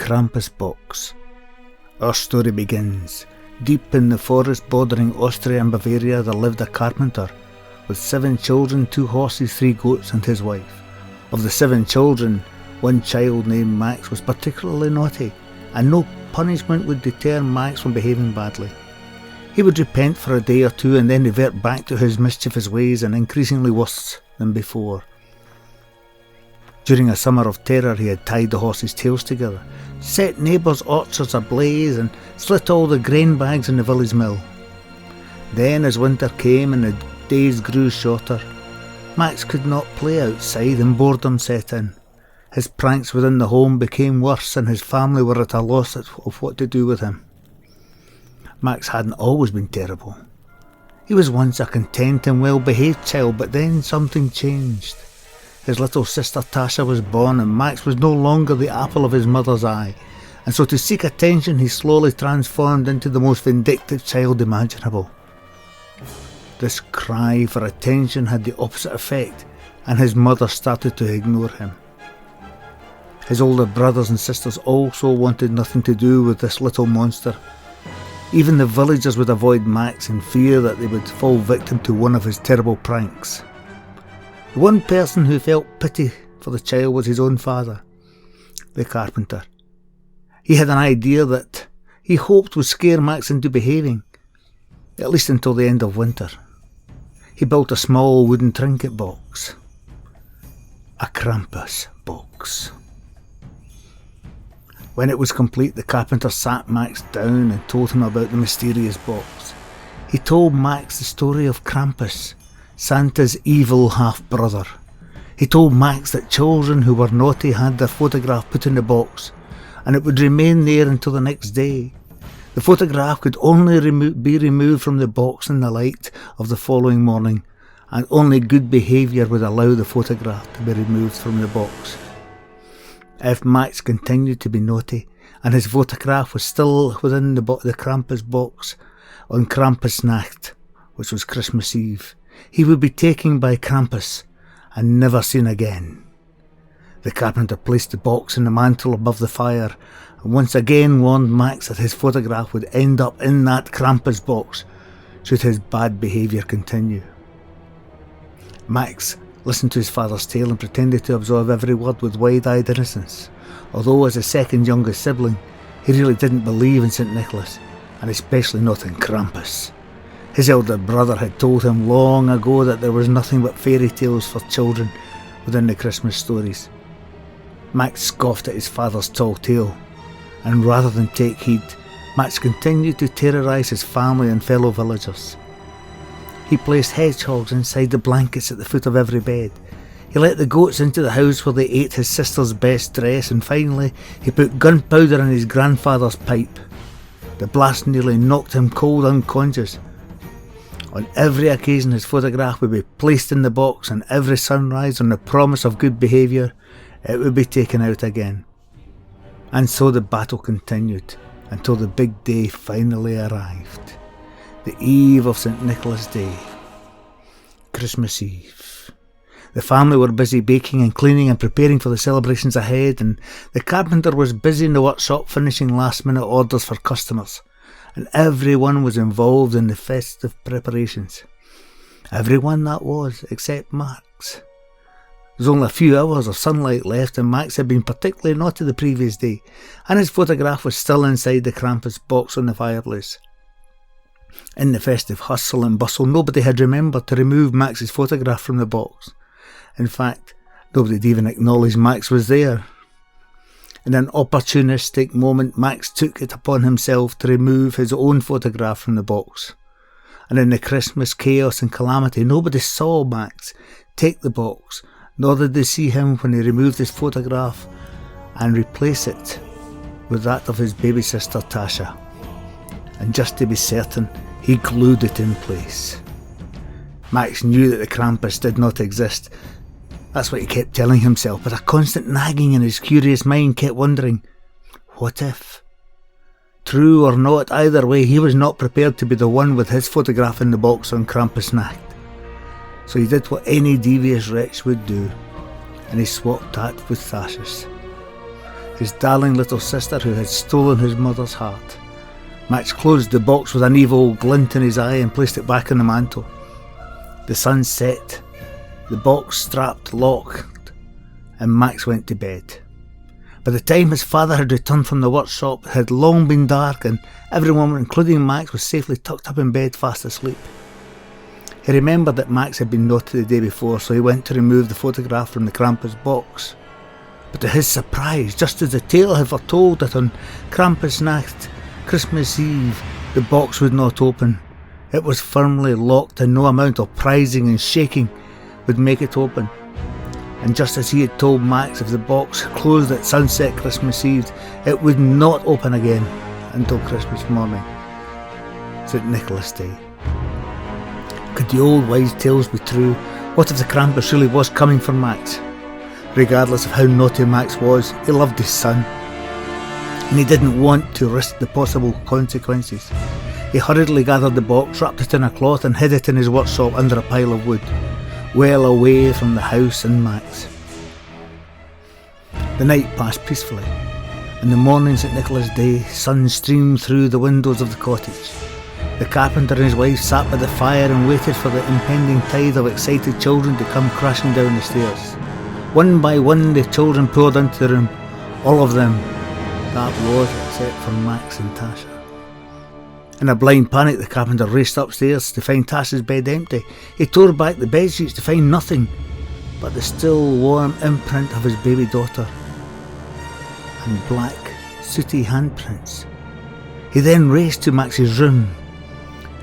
Krampas Box. Our story begins. Deep in the forest bordering Austria and Bavaria there lived a carpenter with 7 children, 2 horses, 3 goats and his wife. Of the 7 children, one child named Max was particularly naughty, and no punishment would deter Max from behaving badly. He would repent for a day or two and then revert back to his mischievous ways, and increasingly worse than before. During a summer of terror he had tied the horses' tails together, set neighbours' orchards ablaze and slit all the grain bags in the village mill. Then as winter came and the days grew shorter, Max could not play outside and boredom set in. His pranks within the home became worse and his family were at a loss of what to do with him. Max hadn't always been terrible. He was once a content and well-behaved child, but then something changed. His little sister Tasha was born and Max was no longer the apple of his mother's eye, and so to seek attention he slowly transformed into the most vindictive child imaginable. This cry for attention had the opposite effect, and his mother started to ignore him. His older brothers and sisters also wanted nothing to do with this little monster. Even the villagers would avoid Max in fear that they would fall victim to one of his terrible pranks. The one person who felt pity for the child was his own father, the carpenter. He had an idea that he hoped would scare Max into behaving, at least until the end of winter. He built a small wooden trinket box, a Krampus Box. When it was complete, the carpenter sat Max down and told him about the mysterious box. He told Max the story of Krampus, Santa's evil half-brother. He told Max that children who were naughty had their photograph put in the box, and it would remain there until the next day. The photograph could only be removed from the box in the light of the following morning, and only good behaviour would allow the photograph to be removed from the box. If Max continued to be naughty, and his photograph was still within the Krampus Box on Krampusnacht, which was Christmas Eve, he would be taken by Krampus and never seen again. The carpenter placed the box in the mantle above the fire, and once again warned Max that his photograph would end up in that Krampus Box should his bad behaviour continue. Max listened to his father's tale and pretended to absorb every word with wide-eyed innocence, although as the second youngest sibling, he really didn't believe in St. Nicholas, and especially not in Krampus. His elder brother had told him long ago that there was nothing but fairy tales for children within the Christmas stories. Max scoffed at his father's tall tale, and rather than take heed, Max continued to terrorise his family and fellow villagers. He placed hedgehogs inside the blankets at the foot of every bed. He let the goats into the house where they ate his sister's best dress, and finally he put gunpowder in his grandfather's pipe. The blast nearly knocked him cold unconscious. On every occasion his photograph would be placed in the box, and every sunrise on the promise of good behaviour it would be taken out again. And so the battle continued until the big day finally arrived. The eve of St. Nicholas Day, Christmas Eve. The family were busy baking and cleaning and preparing for the celebrations ahead, and the carpenter was busy in the workshop finishing last-minute orders for customers, and everyone was involved in the festive preparations. Everyone, that was, except Max. There was only a few hours of sunlight left, and Max had been particularly naughty the previous day, and his photograph was still inside the Krampus box on the fireplace. In the festive hustle and bustle, nobody had remembered to remove Max's photograph from the box. In fact, nobody had even acknowledged Max was there. In an opportunistic moment, Max took it upon himself to remove his own photograph from the box. And in the Christmas chaos and calamity, nobody saw Max take the box, nor did they see him when he removed his photograph and replace it with that of his baby sister Tasha. And just to be certain, he glued it in place. Max knew that the Krampus did not exist. That's what he kept telling himself, but a constant nagging in his curious mind kept wondering, what if? True or not, either way, he was not prepared to be the one with his photograph in the box on Krampusnacht. So he did what any devious wretch would do, and he swapped that with Tasha's. his darling little sister who had stolen his mother's heart. Max closed the box with an evil glint in his eye and placed it back on the mantel. The sun set, the box strapped locked, and Max went to bed. By the time his father had returned from the workshop, it had long been dark and everyone, including Max, was safely tucked up in bed fast asleep. He remembered that Max had been naughty the day before, so he went to remove the photograph from the Krampas Box. But to his surprise, just as the tale had foretold that on Krampusnacht, Christmas Eve, the box would not open. It was firmly locked and no amount of prising and shaking would make it open. And just as he had told Max, if the box closed at sunset Christmas Eve, it would not open again until Christmas morning, St. Nicholas Day. Could the old wise tales be true? What if the Krampus really was coming for Max? Regardless of how naughty Max was, he loved his son, and he didn't want to risk the possible consequences. He hurriedly gathered the box, wrapped it in a cloth and hid it in his workshop under a pile of wood, well away from the house and Max. The night passed peacefully. In the morning St. Nicholas Day, sun streamed through the windows of the cottage. The carpenter and his wife sat by the fire and waited for the impending tide of excited children to come crashing down the stairs. One by one the children poured into the room, all of them, that was, except for Max and Tasha. In a blind panic, the carpenter raced upstairs to find Tasha's bed empty. He tore back the bedsheets to find nothing but the still warm imprint of his baby daughter and black, sooty handprints. He then raced to Max's room,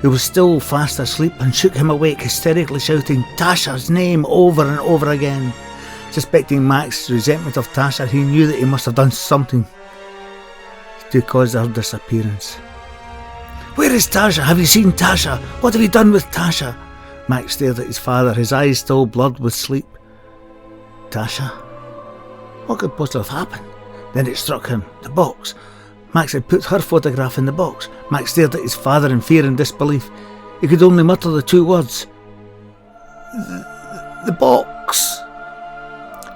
who was still fast asleep, and shook him awake, hysterically shouting Tasha's name over and over again. Suspecting Max's resentment of Tasha, he knew that he must have done something to cause her disappearance. "Where is Tasha? Have you seen Tasha? What have you done with Tasha?" Max stared at his father, his eyes still blurred with sleep. Tasha? What could possibly have happened? Then it struck him. The box. Max had put her photograph in the box. Max stared at his father in fear and disbelief. He could only mutter the two words. The box.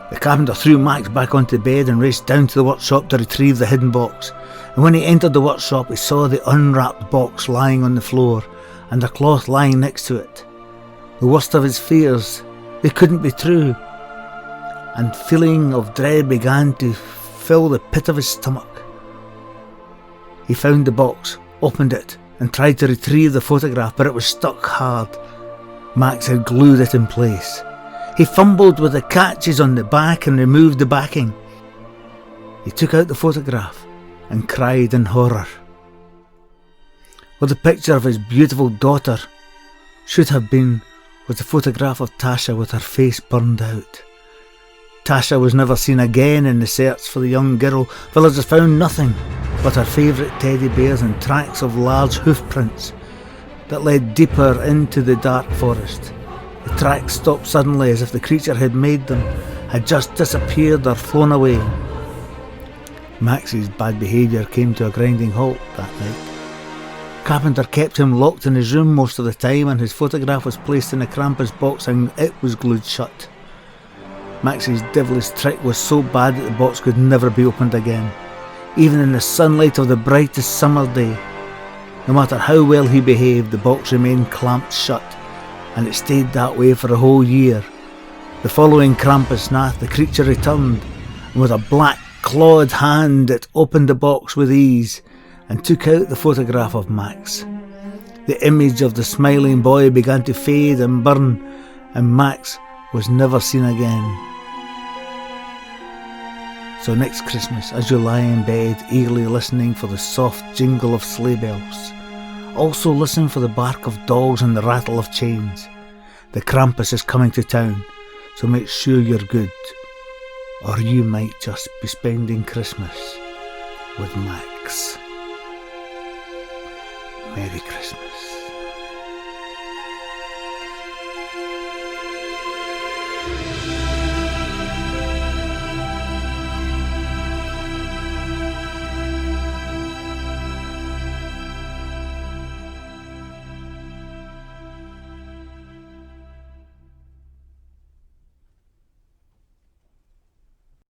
The carpenter threw Max back onto the bed and raced down to the workshop to retrieve the hidden box. And when he entered the workshop, he saw the unwrapped box lying on the floor and a cloth lying next to it. The worst of his fears, they couldn't be true. And feeling of dread began to fill the pit of his stomach. He found the box, opened it, and tried to retrieve the photograph, but it was stuck hard. Max had glued it in place. He fumbled with the catches on the back and removed the backing. He took out the photograph and cried in horror. What the picture of his beautiful daughter should have been was a photograph of Tasha with her face burned out. Tasha was never seen again in the search for the young girl. Villagers found nothing but her favourite teddy bears and tracks of large hoof prints that led deeper into the dark forest. The tracks stopped suddenly as if the creature had made them had just disappeared or flown away. Max's bad behaviour came to a grinding halt that night. Carpenter kept him locked in his room most of the time, and his photograph was placed in a Krampas Box and it was glued shut. Max's devilish trick was so bad that the box could never be opened again, even in the sunlight of the brightest summer day. No matter how well he behaved, the box remained clamped shut, and it stayed that way for a whole year. The following Krampusnacht, the creature returned, and with a black clawed hand it opened the box with ease and took out the photograph of Max. The image of the smiling boy began to fade and burn, and Max was never seen again. So next Christmas, as you lie in bed eagerly listening for the soft jingle of sleigh bells, also listen for the bark of dogs and the rattle of chains. The Krampus is coming to town, so make sure you're good, or you might just be spending Christmas with Max. Merry Christmas.